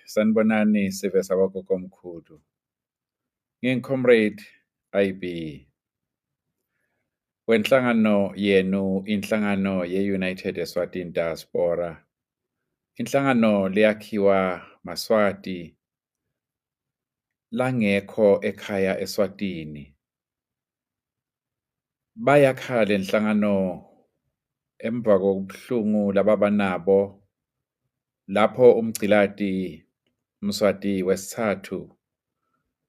Sanibonani siveza wagogo omkhulu. Ngingicomrade IB. Wenhlangano yenu inhlangano ye-United Eswatini Diaspora. Inhlangano liyakhiwa Maswati langekho ekhaya eSwatini. Bayakhala lenhlangano emva kokubuhlungu lababanabo lapho umgcilati Mswati wesithathu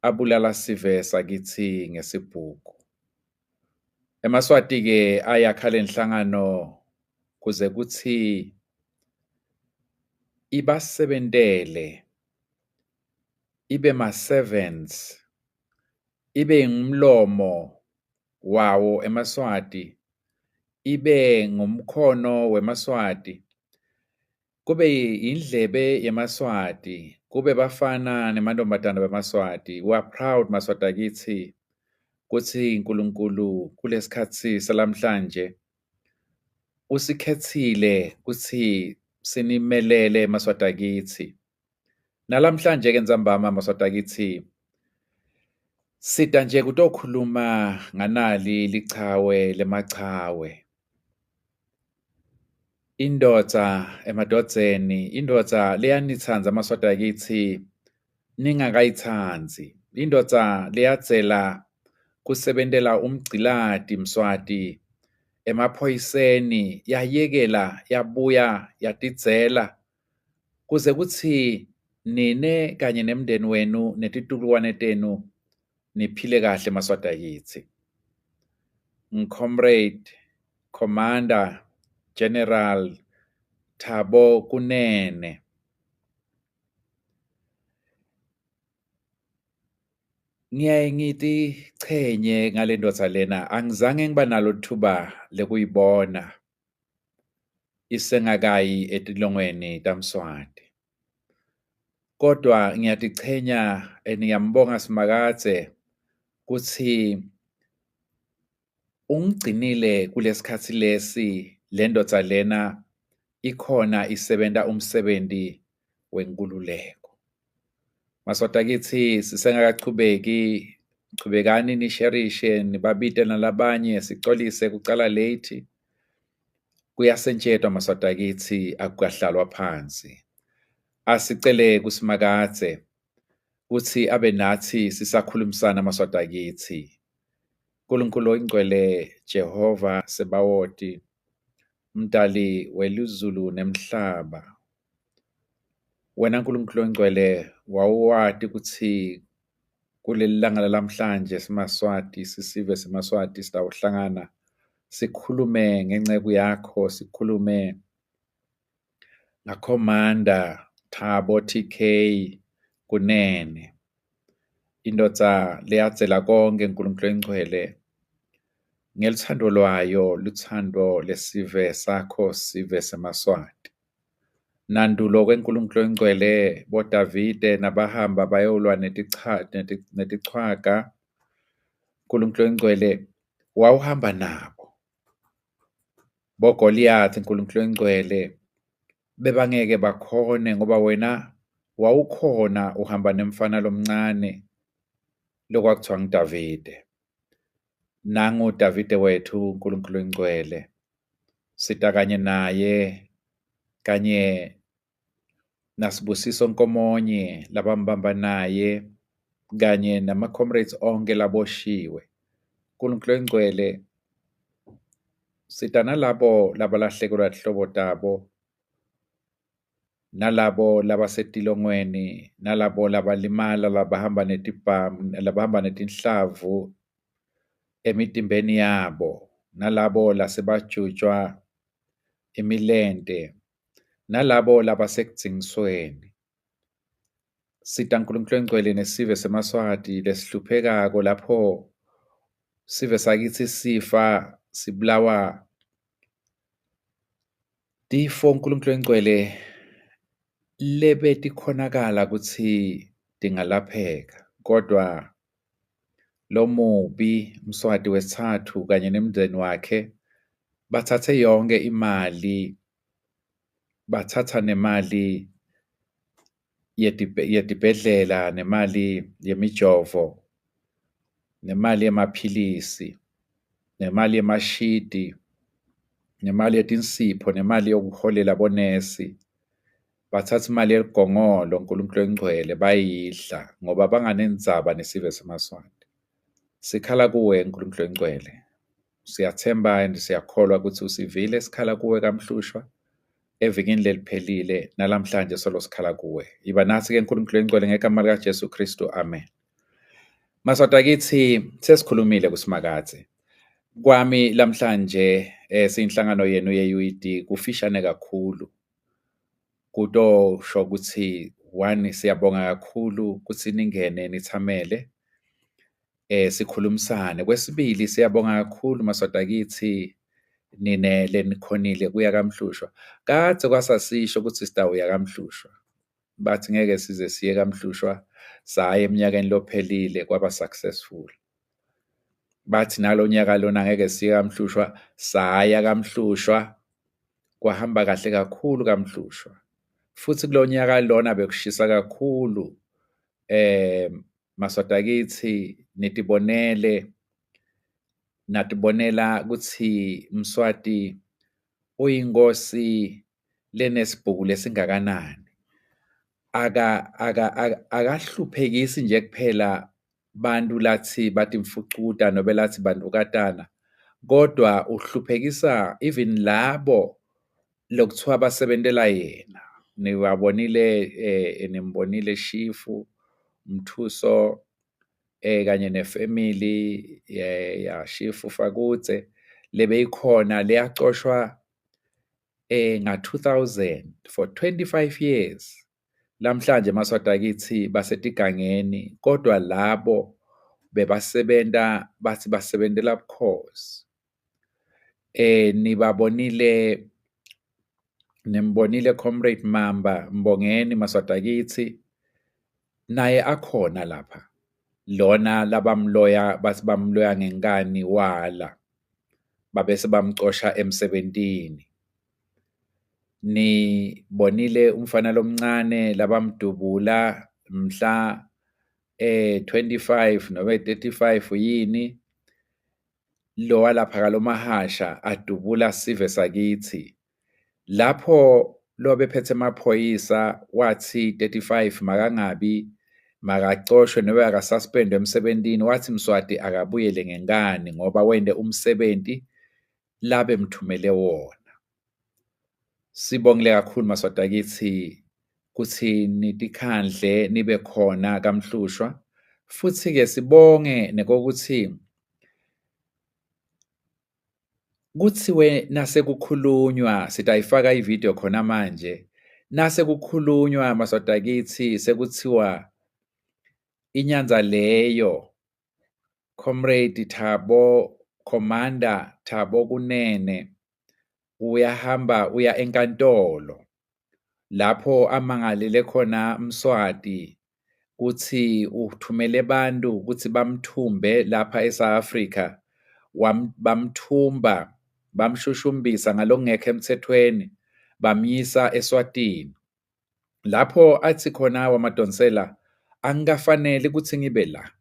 abulala sive sakithi ngesibhuku. EmaSwati-ke ayakha lenhlangano kuze kuthi ibasebentele, ibe ma-servants, ibe ngumlomo wawo eMaSwati, ibe ngumkhono weMaSwati, kube indlebe yeMaSwati, kube bafana nemantombazane beMaSwati. We are proud Maswati akithi kuthi uNkulunkulu kulesikhathi salamhlanje usikhethile kuthi sinimelele Maswati akithi. Nalamhlanje ke nzambama Maswati akithi sida nje kutokhuluma nganali lichawe lemachawe. Indoda emadodzeni, indoda leyanitsanza Maswati akithi ningakayitsanzi. Indoda leyadzela kusebentela umgcilati Mswati emaphoyiseni, yayekela yabuya yatidzela kuze kuthi nine kanye nemndeni wenu netitulukwane tenu niphile kahle Maswati akithi. Comrade Commander General Thabo Kunene. Ngiyaye ngithi chenye ngale ndoda lena, angizange ngiba nalo thuba lekuyibona isengakayi etilongweni taMswati. Kodwa ngiyatichenya ngiyambonga Simakadze kuthi ungigcinile kulesikhathi lesi le ndoda lena ikhona isebenta umsebenzi wenkululeko. Maswati akithi sisengakachubeki, chubekani nisherishe nibabite nalabanye sicolise kucala late. Kuyasentshetwa Maswati akithi akukahlalwa phansi. Asicele kuSimakadze kuthi abe nathi sisakhulumisana Maswati akithi. uNkulunkulu oyingcwele Jehova Sebawoti, Mdali welizulu nemhlaba. Wena uNkulunkulu oyingcwele wawuwati ukuthi kuleli langa lalamhlanje simaSwati, sisive simaSwati sitawuhlangana sikhulume ngenceku yakho, sikhulume ngaCommander Thabo TK Kunene. Indoda leyadzela konke uNkulunkulu oyingcwele ngeluthando lwayo, luthando lesive sakho, sive semaSwati. Nandulo kweNkulunkulu oyingcwele boDavide nabahamba bayolwa netichwaga, uNkulunkulu oyingcwele wawuhamba nabo. BoGoliath uNkulunkulu oyingcwele bebangeke bakhone ngoba wena wawukhona uhamba nemfana lomncane lokwakuthiwa nguDavide. Nangu Davide wethu uNkulunkulu oyingcwele, sita kanye naye kanye naSibusiso Nkomonye labambamba naye kanye nama-comrades onke laboshiwe. uNkulunkulu oyingcwele sita nalabo labalahlekelwa zihlobo tabo, nalabo labasetilongweni, nalabo labalimala labahamba netinhlavu emitimbeni yabo, nalabo lasebajutshwa imilente, nalabo labasekudzingisweni. Sita uNkulunkulu oyingcwele nesive semaSwati lesihluphekako lapho sive sakithi sifa sibulawa tifo uNkulunkulu oyingcwele lebetikhonakala ukuthi tingalapheka, kodwa lo mubi Mswati wesithathu kanye nemndeni wakhe bathathe yonke imali, bathatha nemali yedibhedlela, nemali yemijovo, nemali yemaphilisi, nemali yemashidi, nemali yetinsipho, nemali yokuholela abonesi. Bathatha imali yeligongolo uNkulunkulu engcwele bayidla ngoba banganendzaba nesive samaSwati. Sikhala kuwe uNkulunkulu engcwele. Siyathemba and siyakholwa ukuthi usivile sikhala kuwe kaMhlushwa evikini leliphelile nalamhlanje solo sikhala kuwe. Iba nathi-ke uNkulunkulu engcwele ngegama likaJesu Kristu. Amen. Maswati akithi sesikhulumile kuSimakade. Kwami lamhlanje siyinhlangano yenu ye-UED kufishane kakhulu. Kutosho ukuthi one, siyabonga kakhulu ukuthi ningene nithamele sikhulumisane. Kwesibili, siyabonga kakhulu maswati akithi ninele nikhonile kuya kaMhlushwa. Kade kwasasisho ukuthi sitawuya kaMhlushwa. Bathi ngeke size siye kaMhlushwa, saya eminyakeni lophelile kwaba successful. Bathi nalo nyaka lona ngeke siye kaMhlushwa, saya kaMhlushwa kwahamba kahle kakhulu kaMhlushwa. Futhi kulo nyaka lona bekushisa kakhulu. Maswati akithi nitibonele, natibonela ukuthi Mswati uyinkosi lenesibhuku lesingakanani. Akahluphekisi nje kuphela bantu lathi bathi mfucuta nobe lathi bantu katana, kodwa uhluphekisa even labo lokuthiwa basebentela yena. Nimbonile Shifu, Mthuso, kanye nefamily ya Shifu Fakutse lebeyikhona leyacoshwa nga-2000 for 25 years. Lamhlanje maswati akithi basetigangeni, kodwa labo bebasebenta bathi basebentela bukhosi. Nimbonile Comrade Mamba Mbongeni maswati akithi, naye akhona lapha. Lona labamloya bathi bamloya ngenkani wala, babese bamcosha emsebentini. Nibonile umfana lomncane labamdubula mhla 25 nobe 35 yini, lo walapha kalomahasha adubula sive sakithi. Lapho lo bephethe amaphoyisa wathi 35 makangabi, makacoshwe nobe akasuspendwe emsebentini, wathi Mswati akabuyele ngenkani ngoba wende umsebenzi labe mthumele wona. Sibongile kakhulu maswati akithi kuthi nitikhandle nibe khona kaMhlushwa. Futhi-ke sibonge nekokuthi kuthiwe nasekukhulunywa, sitayifaka ivideo khona manje, nasekukhulunywa maswati akithi sekuthiwa inyanza leyo Comrade Thabo, Commander Thabo Kunene uyahamba uya enkantolo lapho amangalele khona Mswati kuthi uthumele abantu ukuthi bamthumbe lapha eSouth Africa, bamthumba, bamshushumbisa ngalokungekho emthethweni, bamyisa eSwatini. Lapho athi khona wamadonsela, angikafanele ukuthi ngibe la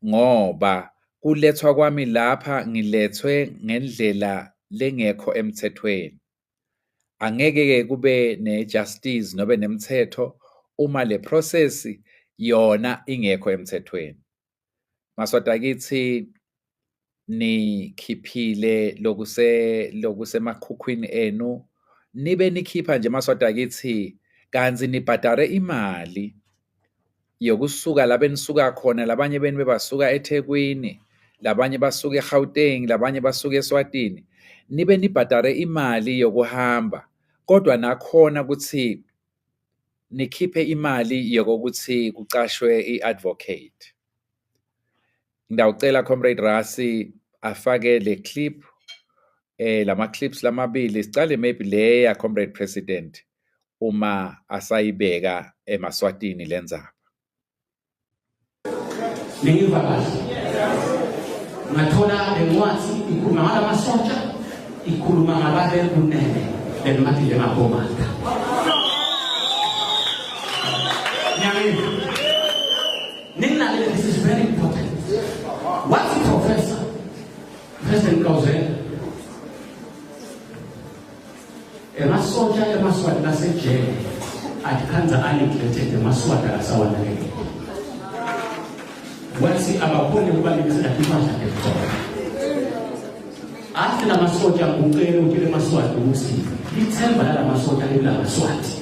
ngoba kulethwa kwami lapha ngilethwe ngendlela lengekho emthethweni. Angeke-ke kube ne-justice nobe nemithetho uma le process yona ingekho emthethweni. Maswati akithi nikhiphile lokusemakhukhwini enu, nibe nikhipha nje maswati akithi kanzi nibhadare imali yokusuka la benisuka khona. Labanye benu bebasuka eThekwini, labanye basuka eGauteng, labanye basuka eSwatini. Nibe nibhadare imali yokuhamba, kodwa nakhona ukuthi nikhiphe imali yokuthi kucashwe i-advocate. Ngidawucela Comrade Rasi afake le clip, lama clips lamabili. Sicale maybe le ya Comrade President uma asayibeka eMaswatini lenzaba. Ngiva kahle. Ngathola lencwadi ikhuluma ngamasotsha, ikhuluma ngababele kunene, lemathi njengabomata. This is very important. What's the professor? President Kauzela. Emasoja emaswati lasejele akhanza aneclated emaswati asawanakekela. Wathi abakhona ukubalekisa imandla ekuthola. Athi namasoja ngicela ukuthi emaswati ukuthi lithemba lamasoja lelamaswati.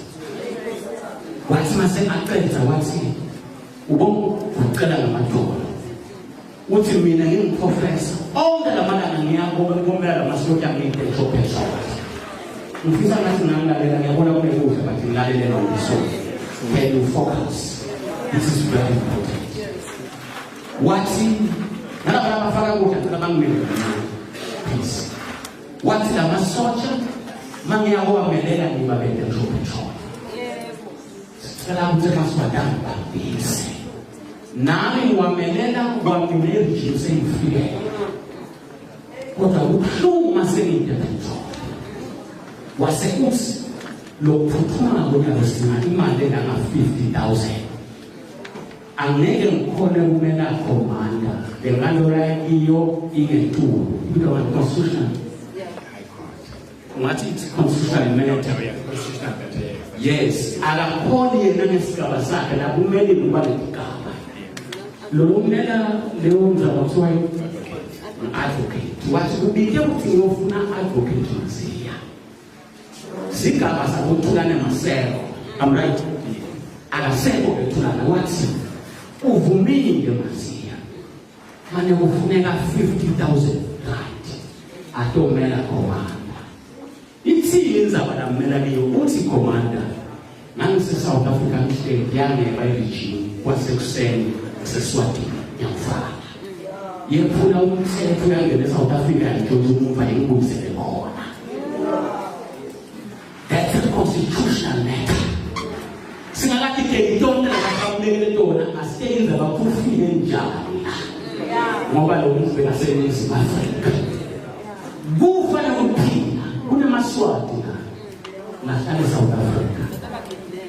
Wathi mase aqedza wathi ucela ngamadola. Uthi mina ngingprofessor. Onke lamalanga ngiyabona kumele lamasoja ngiyiphethe. Ngifisa ngathi ngilalela ngiyabona kunekudla but ngilalela ngomsoco. Can you focus? This is very important. Wathi nalabo abafaka ukudla nabangimele peace. Wathi lamasoja mangiyawamelela ngibabethe ngishophe. Sicela ukuthi maswadanga babisi. Nami ngiwamelela kwamile regime sengifike. Kodwa ubuhlungu masengidephethe. Wasekuthi lokuphuthuma ngonyaka imali engama 50,000 angeke ngikhona kumela commander bengalora iyo ingetulu into wa constitutional ngathi it's constitutional military yes akakhona yena ngesigaba sakhe la kumele kubalekigaba lo kumela leyo mzaba kuthiwa advocate wathi kubike ukuthi ngiyofuna advocate masiya sigaba sakuthulana maseko I'm right akasekho bethulana wathi uvumile masiya manje kufuneka 50,000 rand atomela commander ithi inzaba lamela leyo uthi commander nangise South African state yange by regime kwasekuseni seswatini yamfaka yephula umthetho yangene South Africa yintshontsha umva ingibuyisele khona. That's a constitutional matter. Singakati ke tonke lakamlekele tona asenza bakufile njani. Ngoba lo muntu bekasebenza eAfrika. Kufanele ukuphila kunemaswati nahlale South Africa.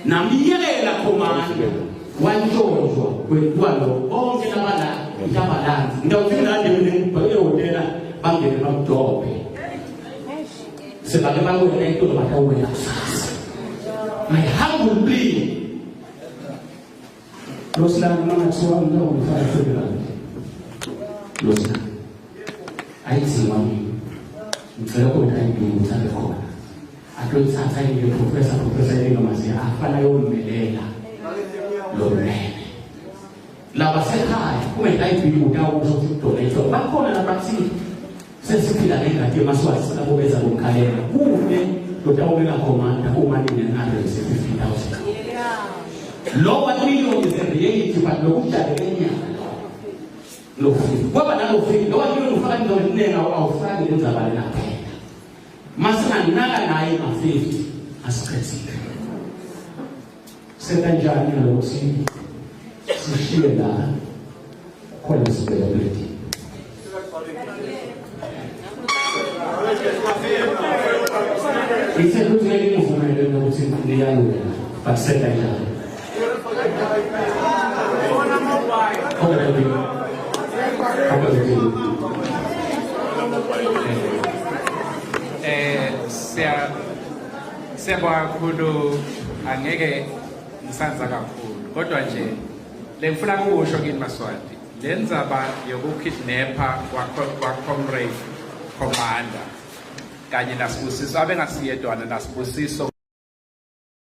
Namiyela komanda wanjojwa kwetwalo onke labala itabalanzi. Ndawufika nje ngibheke hotela bangene bamdobe. Sebagaiman wala ito matawala kusasa. My humble plea. Los na mga tsuwa mga umifara federal. Los na. Ay simami. Mfera ko tayo binutsabe ko. Ato isatay ni professor ni Nomasi afana yo melela. Lorene. Labasekhay kung tayo binutaw ko sa tuloy. Bakona na praksi. Sesifika negative maswali sakubeza kumkhalela kude lotawela commander uma ninenalo 50,000 lo wathilo is a reality but lokujadekenya lo kwaba nalo fiki lo wathilo ufaka into enenga awufaki lenzabale lapha masana naka naye ma 50 asikhathile sekanjani lokuthi sishiye la khona sibeleti Ise kuzeli mfumele ukuthi niyayo baseka njalo. Siyabonga kakhulu angeke ngisanza kakhulu kodwa nje lengifuna ukusho kini Maswati lenzaba yokukidnapper kwa comrade commander kanye naSibusiso abengasiyedwana naSibusiso